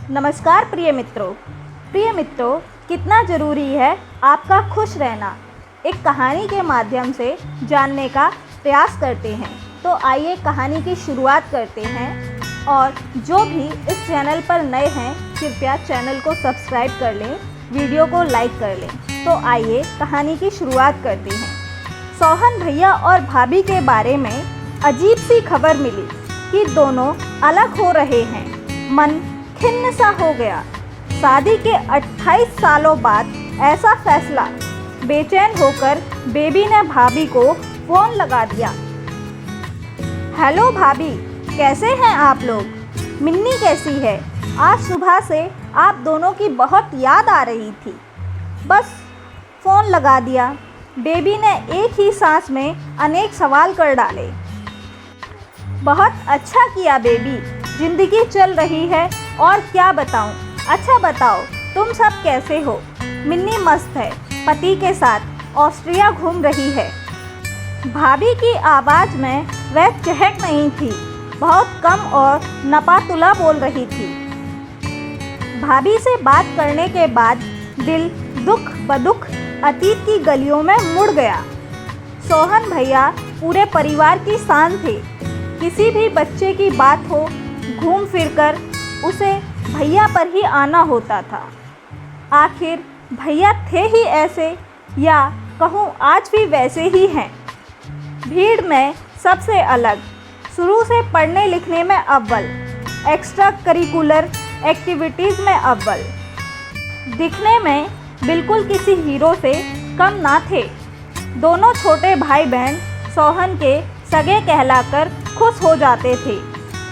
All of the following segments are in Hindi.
नमस्कार प्रिय मित्रों, कितना ज़रूरी है आपका खुश रहना, एक कहानी के माध्यम से जानने का प्रयास करते हैं। तो आइए कहानी की शुरुआत करते हैं। और जो भी इस चैनल पर नए हैं, कृपया चैनल को सब्सक्राइब कर लें, वीडियो को लाइक कर लें। तो आइए कहानी की शुरुआत करते हैं। सोहन भैया और भाभी के बारे में अजीब सी खबर मिली कि दोनों अलग हो रहे हैं। मन खिन्न सा हो गया। शादी के 28 सालों बाद ऐसा फैसला। बेचैन होकर बेबी ने भाभी को फ़ोन लगा दिया। हेलो भाभी, कैसे हैं आप लोग? मिन्नी कैसी है? आज सुबह से आप दोनों की बहुत याद आ रही थी। बस फ़ोन लगा दिया। बेबी ने एक ही सांस में अनेक सवाल कर डाले। बहुत अच्छा किया बेबी, ज़िंदगी चल रही है और क्या बताऊं। अच्छा बताओ, तुम सब कैसे हो? मिन्नी मस्त है, पति के साथ ऑस्ट्रिया घूम रही है। भाभी की आवाज़ में वह चहक नहीं थी, बहुत कम और नपातुला बोल रही थी। भाभी से बात करने के बाद दिल दुख बदुख अतीत की गलियों में मुड़ गया। सोहन भैया पूरे परिवार की शान थे। किसी भी बच्चे की बात हो, घूम फिरकर उसे भैया पर ही आना होता था। आखिर भैया थे ही ऐसे, या कहूँ आज भी वैसे ही हैं। भीड़ में सबसे अलग, शुरू से पढ़ने लिखने में अव्वल, एक्स्ट्रा करिकुलर एक्टिविटीज़ में अव्वल, दिखने में बिल्कुल किसी हीरो से कम ना थे। दोनों छोटे भाई बहन सोहन के सगे कहलाकर खुश हो जाते थे।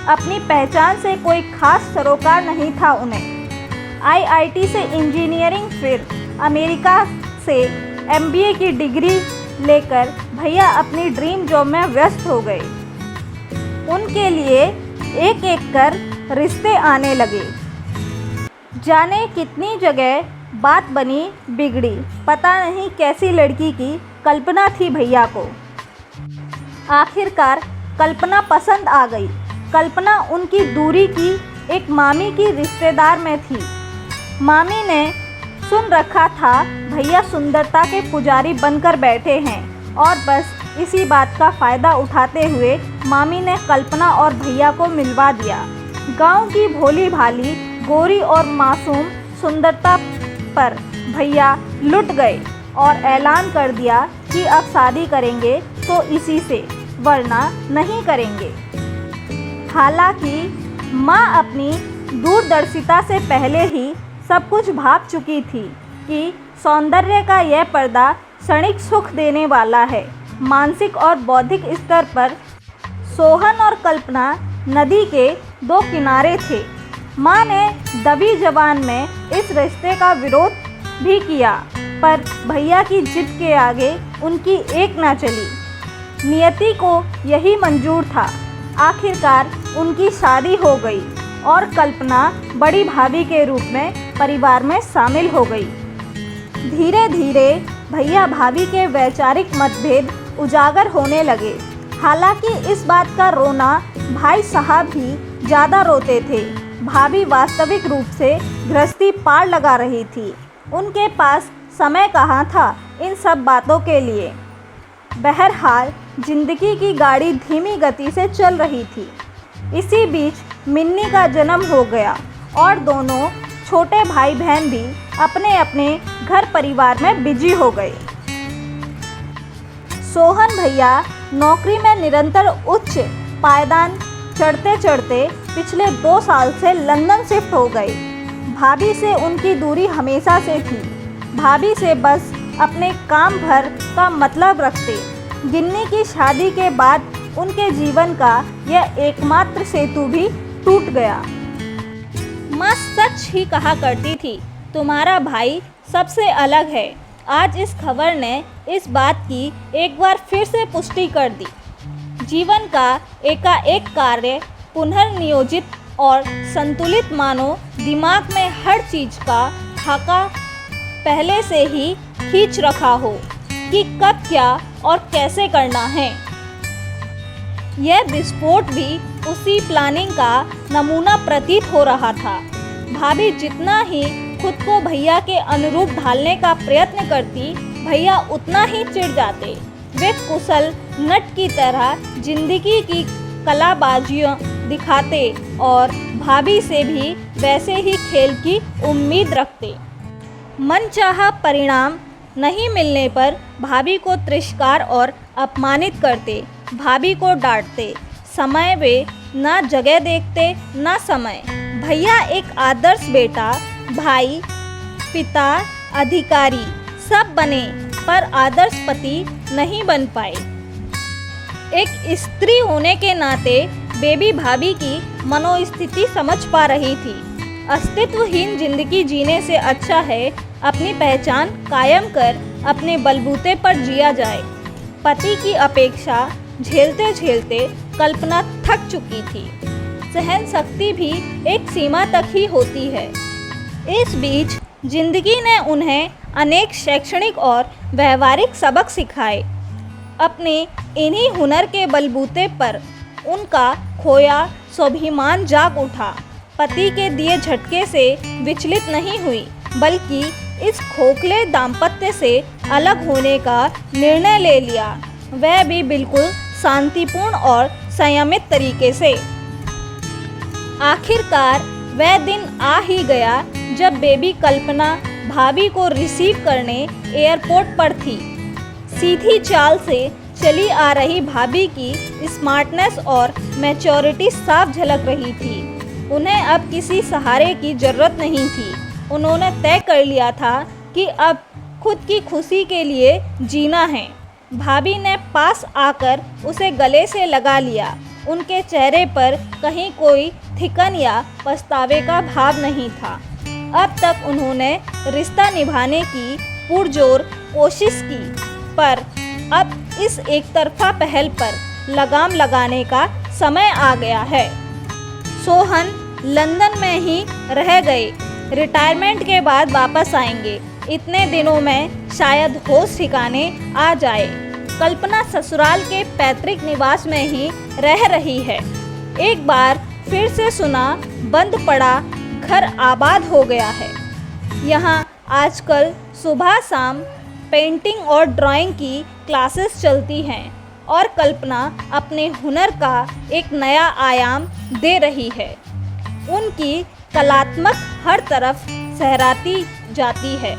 अपनी पहचान से कोई खास सरोकार नहीं था उन्हें। आईआईटी से इंजीनियरिंग, फिर अमेरिका से एमबीए की डिग्री लेकर भैया अपनी ड्रीम जॉब में व्यस्त हो गए। उनके लिए एक एक कर रिश्ते आने लगे। जाने कितनी जगह बात बनी बिगड़ी, पता नहीं कैसी लड़की की कल्पना थी भैया को। आखिरकार कल्पना पसंद आ गई। कल्पना उनकी दूरी की एक मामी की रिश्तेदार में थी। मामी ने सुन रखा था भैया सुंदरता के पुजारी बनकर बैठे हैं, और बस इसी बात का फ़ायदा उठाते हुए मामी ने कल्पना और भैया को मिलवा दिया। गांव की भोली भाली गोरी और मासूम सुंदरता पर भैया लुट गए और ऐलान कर दिया कि अब शादी करेंगे तो इसी से, वरना नहीं करेंगे। हालांकि माँ अपनी दूरदर्शिता से पहले ही सब कुछ भाप चुकी थी कि सौंदर्य का यह पर्दा क्षणिक सुख देने वाला है। मानसिक और बौद्धिक स्तर पर सोहन और कल्पना नदी के दो किनारे थे। माँ ने दबी जबान में इस रिश्ते का विरोध भी किया, पर भैया की जिद के आगे उनकी एक ना चली। नियति को यही मंजूर था। आखिरकार उनकी शादी हो गई और कल्पना बड़ी भाभी के रूप में परिवार में शामिल हो गई। धीरे धीरे भैया भाभी के वैचारिक मतभेद उजागर होने लगे। हालांकि इस बात का रोना भाई साहब ही ज़्यादा रोते थे। भाभी वास्तविक रूप से गृहस्थी पार लगा रही थी। उनके पास समय कहाँ था इन सब बातों के लिए। बहरहाल जिंदगी की गाड़ी धीमी गति से चल रही थी। इसी बीच मिन्नी का जन्म हो गया और दोनों छोटे भाई बहन भी अपने अपने घर परिवार में बिजी हो गए। सोहन भैया नौकरी में निरंतर उच्च पायदान चढ़ते चढ़ते पिछले 2 साल से लंदन शिफ्ट हो गए। भाभी से उनकी दूरी हमेशा से थी। भाभी से बस अपने काम भर का मतलब रखते। गिन्नी की शादी के बाद उनके जीवन का यह एकमात्र सेतु भी टूट गया। माँ सच ही कहा करती थी, तुम्हारा भाई सबसे अलग है। आज इस खबर ने इस बात की एक बार फिर से पुष्टि कर दी। जीवन का एकाएक कार्य पुनर्नियोजित और संतुलित, मानो दिमाग में हर चीज़ का खाका पहले से ही खींच रखा हो कि कब क्या और कैसे करना है। यह विस्फोट भी उसी प्लानिंग का नमूना प्रतीत हो रहा था। भाभी जितना ही खुद को भैया के अनुरूप ढालने का प्रयत्न करती, भैया उतना ही चिढ़ जाते। वे कुशल नट की तरह जिंदगी की कलाबाजियाँ दिखाते और भाभी से भी वैसे ही खेल की उम्मीद रखते। मनचाहा परिणाम नहीं मिलने पर भाभी को तिरस्कार और अपमानित करते, भाभी को डांटते। समय वे ना जगह देखते ना समय। भैया एक आदर्श बेटा, भाई, पिता, अधिकारी सब बने पर आदर्श पति नहीं बन पाए। एक स्त्री होने के नाते बेबी भाभी की मनोस्थिति समझ पा रही थी। अस्तित्वहीन जिंदगी जीने से अच्छा है अपनी पहचान कायम कर अपने बलबूते पर जिया जाए। पति की अपेक्षा झेलते झेलते कल्पना थक चुकी थी। सहन शक्ति भी एक सीमा तक ही होती है। इस बीच जिंदगी ने उन्हें अनेक शैक्षणिक और व्यवहारिक सबक सिखाए। अपने इन्हीं हुनर के बलबूते पर उनका खोया स्वाभिमान जाग उठा। पति के दिए झटके से विचलित नहीं हुई, बल्कि इस खोखले दाम्पत्य से अलग होने का निर्णय ले लिया, वह भी बिल्कुल शांतिपूर्ण और संयमित तरीके से। आखिरकार वह दिन आ ही गया जब बेबी कल्पना भाभी को रिसीव करने एयरपोर्ट पर थी। सीधी चाल से चली आ रही भाभी की स्मार्टनेस और मैच्योरिटी साफ झलक रही थी। उन्हें अब किसी सहारे की ज़रूरत नहीं थी। उन्होंने तय कर लिया था कि अब खुद की खुशी के लिए जीना है। भाभी ने पास आकर उसे गले से लगा लिया। उनके चेहरे पर कहीं कोई थिकन या पछतावे का भाव नहीं था। अब तक उन्होंने रिश्ता निभाने की पुरजोर कोशिश की, पर अब इस एकतरफा पहल पर लगाम लगाने का समय आ गया है। सोहन लंदन में ही रह गए, रिटायरमेंट के बाद वापस आएंगे। इतने दिनों में शायद होश ठिकाने आ जाए। कल्पना ससुराल के पैतृक निवास में ही रह रही है। एक बार फिर से सुना बंद पड़ा घर आबाद हो गया है। यहाँ आजकल सुबह शाम पेंटिंग और ड्राइंग की क्लासेस चलती हैं और कल्पना अपने हुनर का एक नया आयाम दे रही है। उनकी कलात्मक हर तरफ सहराती जाती है।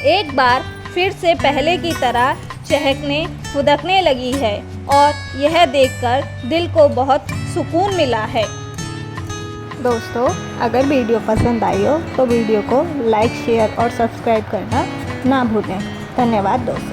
एक बार फिर से पहले की तरह चहकने फुदकने लगी है और यह देखकर दिल को बहुत सुकून मिला है। दोस्तों, अगर वीडियो पसंद आई हो तो वीडियो को लाइक, शेयर और सब्सक्राइब करना ना भूलें। धन्यवाद दोस्तों।